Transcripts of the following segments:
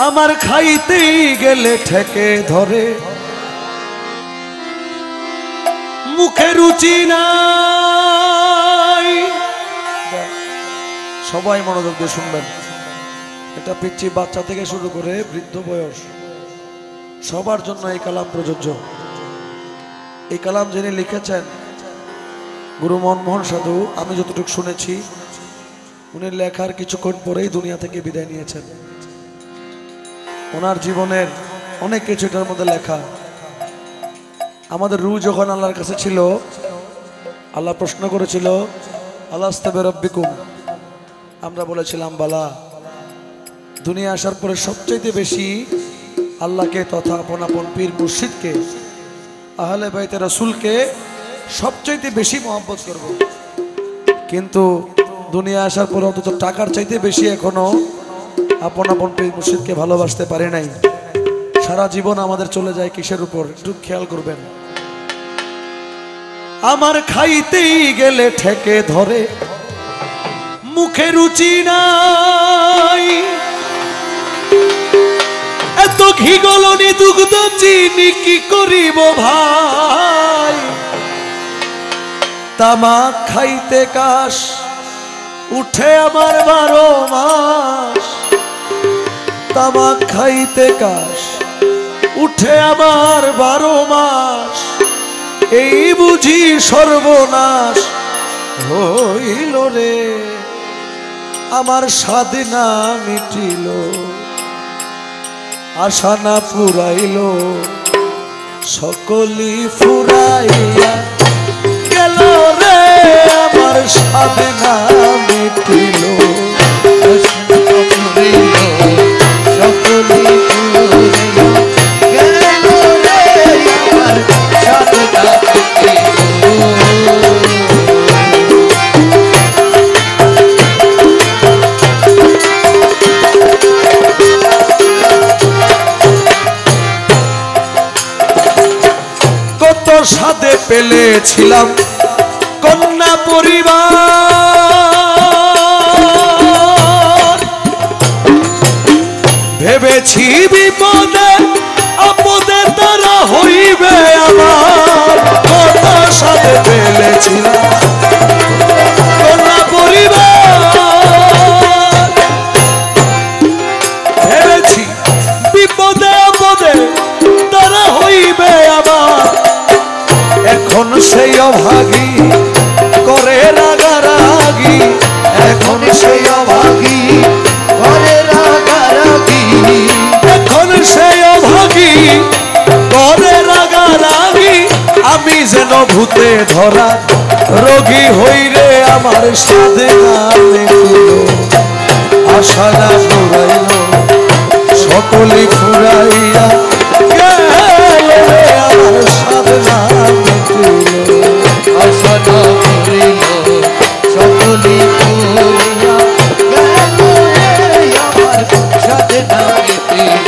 আমার খাইতেই গেলে ঠেকে ধরে মুখে রুচি নাই। সবাই মনোযোগ দিয়ে শুনবেন, এটা পিচ্চি বাচ্চা থেকে শুরু করে বৃদ্ধ বয়স সবার জন্য এই কালাম প্রযোজ্য। এই কালাম যিনি লিখেছেন গুরু মনমোহন সাধু, আমি যতটুকু শুনেছি উনি লেখার কিছুক্ষণ পরেই দুনিয়া থেকে বিদায় নিয়েছেন। ওনার জীবনের অনেক কিছু এটার মধ্যে লেখা। আমাদের রূহ যখন আল্লাহর কাছে ছিল, আল্লাহ প্রশ্ন করেছিল আলাস্তাবে রব্বিকুম, আমরা বলেছিলাম বালা। দুনিয়া আসার পরে সবচেয়ে বেশি আল্লাহকে তথা আপন আপন পীর মুর্শিদকে আহলে বাইতে রাসূলকে সবচেয়ে বেশি মহব্বত করব। কিন্তু দুনিয়া আসার পরে অন্তত টাকার চাইতে বেশি এখনো আপন আপন পীর মুর্শিদকে ভালোবাসতে পারে নাই। সারা জীবন আমাদের চলে যায় কিসের উপর, একটু খেয়াল করবেন। আমার খাইতেই গেলে ঠেকে ধরে মুখে রুচি নাই, এত ঘি গলনি দুগ্ধ চিনি কি করিব ভাই। তামাক খাইতে কাশ উঠে আমার 12 মাস, তামাক খাইতে কাশ উঠে আমার 12 মাস। এই বুঝি সর্বনাশ হইল রে, আমার স্বাদ না মিটিল, আশা না ফুরাইল, সকলি ফুরাইয়া গেল রে, আমার স্বাদ না মিটিল, সকলি ফুরাইয়া গেল রে, আমার স্বাদ না মিটিল। সাথে পেলেছিলাম কন্যা পরিবার, ভেবেছি বিপদে আপদে তারা হইবে আমার। কত সাথে পেলেছিলাম কন্যা পরিবার, ভেবেছি বিপদে আপদে তারা হইবে আমার। এখন সেই অভাগী করে রাগারাগি, এখন সেই অভাগী করে রাগারাগি, এখন সেই অভাগী করে রাগারাগি। আমি যেন ভূতে ধরা রোগী হইরে, আমার সাধে না মিটিল, আশা না ফুরাইল, সকলি ফুরাইয়া গেল রে, আমার সাধে না মিটিল, আশা না ফুরিল, সকলি ফুরাইয়া গেল রে, আমার সাধে না মিটিল।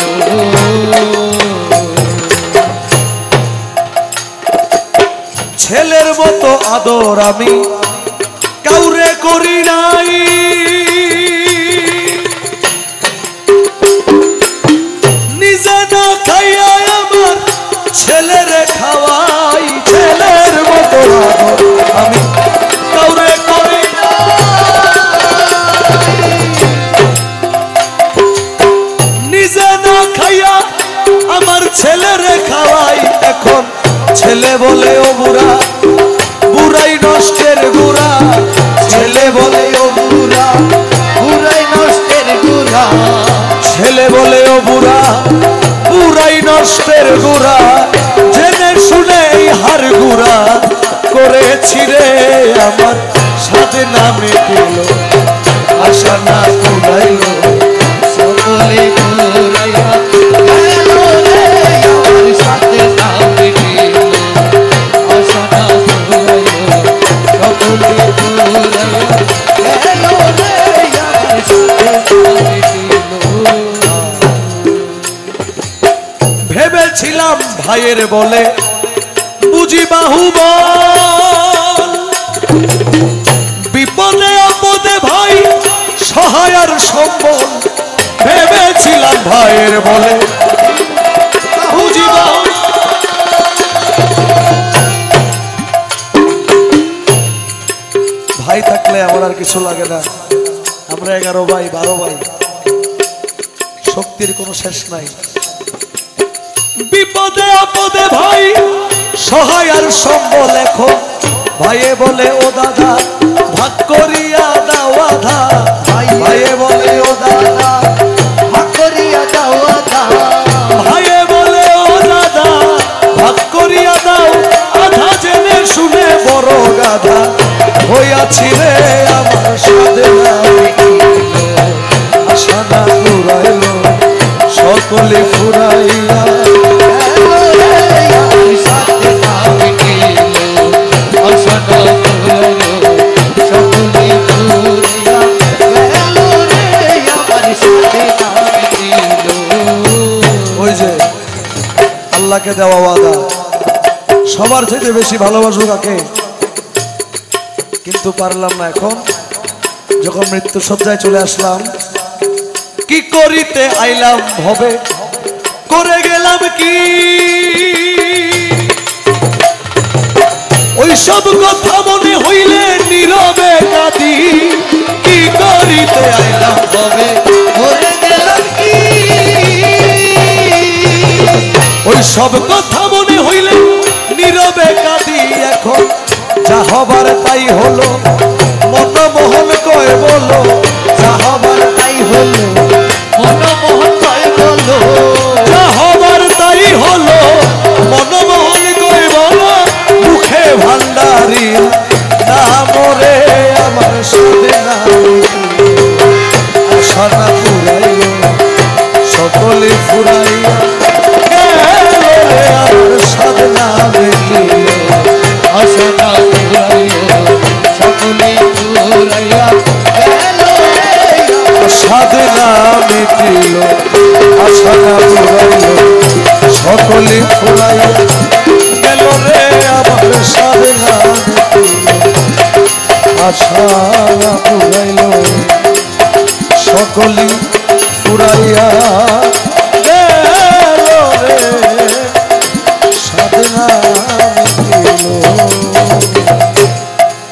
ছেলের মতো আদর আমি কাউরে করি নাই, নিজে না খাইয়া আমার ছেলেরে খাওয়াই। ছেলের মতো আদর আমি কাউরে করি নাই, নিজে না খাইয়া আমার ছেলেরে খাওয়াই। এখন ছেলে বলে ও বুড়া, বুড়াই নষ্টের গুড়া, ছেলে বলে ও বুড়া, বুড়াই নষ্টের গুড়া, ছেলে বলে ও বুড়া, বুড়াই নষ্টের গুড়া। জেনে শুনে এই হার গুড়া করেছি রে, আমার সাথে না মিটিল, আশা না ফুরাইল, সকলে ফুরাইয়া গেল রে, আমার সাথে না মিটিল, আশা না ফুরাইল, সকলে ফুরাইয়া গেল রে, আমার সাথে না মিটিল। ভেবেছিলাম ভাইয়ের বলে বুঝি বাহুবল, বিপদে আপদে ভাই সহায় আর সম্বল। ভেবেছিলাম ভাইয়ের বলে বুঝিবা। ভাই থাকলে আমার আর কিছু লাগে না। আমরা 11 ভাই 12 ভাই, শক্তির কোনো শেষ নাই। বিপদে আপদে ভাই সহায় আর সম্বল এখন ভাইয়ে বলে ও দাদা ভাগ করিয়া দাও আধা। ভাইয়ে বলে ও দাদা ভাগ করিয়া দাও আধা। ভাইয়ে বলে ও দাদা ভাগ করিয়া দাও আধা। জেনে শুনে বড় গাধা হইয়াছি রে আমার সাথে আশা না ফুরাইল সকলে ফুরাইয়া। ওই যে আল্লাহকে দেওয়া ওয়াদা সবার থেকে বেশি ভালোবাসো কাকে, কিন্তু পারলাম না। এখন যখন মৃত্যু সজ্জায় চলে আসলাম, কি করিতে আইলাম ভবে করে গেলাম কি, ওই সব কথা মনে হইলে নীরবে কাঁদি। কি করিতে আইলাম ভবে করে গেলাম কি, ওই সব কথা মনে হইলে নীরবে কাঁদি। এখন যা হবার তাই হলো মনমোহন কয় বলো, যা হবার তাই হলো মনমোহন কয় বলো, যা হবার তাই হলো মনমোহন কয় বলো। মুখে ভান্ডারি না মরে আমার সাথে না আশা না ফুরাইল সকলে ফুরাইয়া আমার সাথে না মিলিল আশা না ফুরাইল সকলে ফুরাইয়া সাধে না মিটিল আশা না ফুরাইল সকলে ফুরাইয়া গেল রে আমার সাধে না মিটিল আশা না ফুরাইল সকলে ফুরাইয়া।